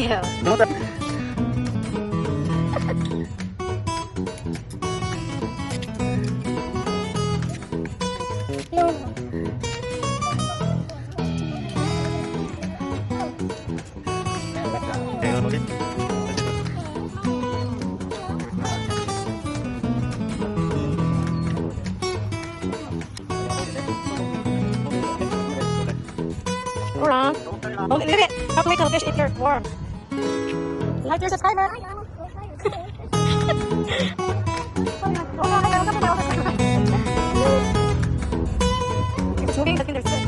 you. No, that... Hold on. Oh, look at it. How can we tell fish if they're warm? Like your subscriber. It's moving. I think there's fish.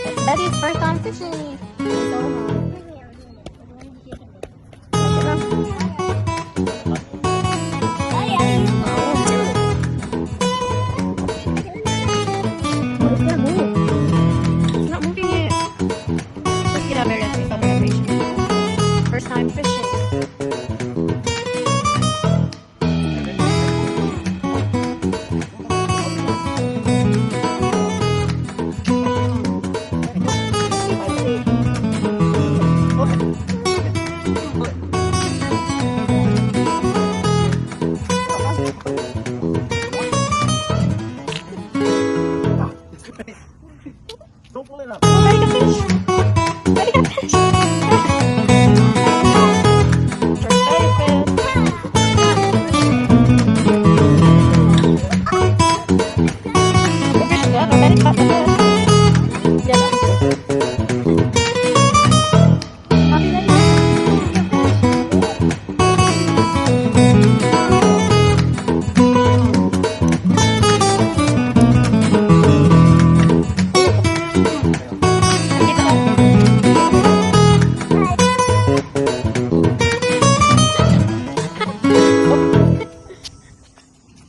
It's Betty's first time fishing. It's not moving yet. Let's get out there and see some first time fishing. Don't pull it up. Oh, Betty got fish. Betty got fish. First Betty fish. The fish is up. Betty caught the fish. Yeah. Happy Betty.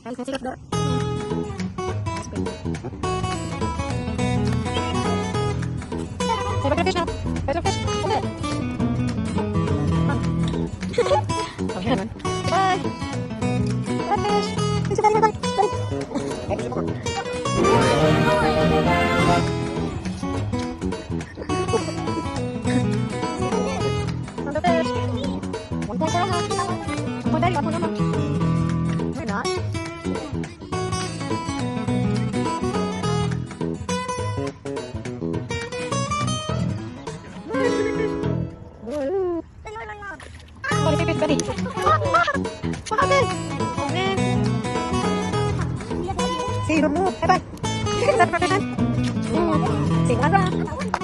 Guys, can I take up the... That's good. Say bye to the fish now. Bye to the fish. Hold it. Come on. Oh, here, man. Bye. Bye, fish. Thanks for bye. On the fish. 1 point for us. 1 point Betty, 1 point Mama. We're not. What is it, Betty? What happened? Oh, man. See, don't move. Bye-bye. Is that the first time? See, one round.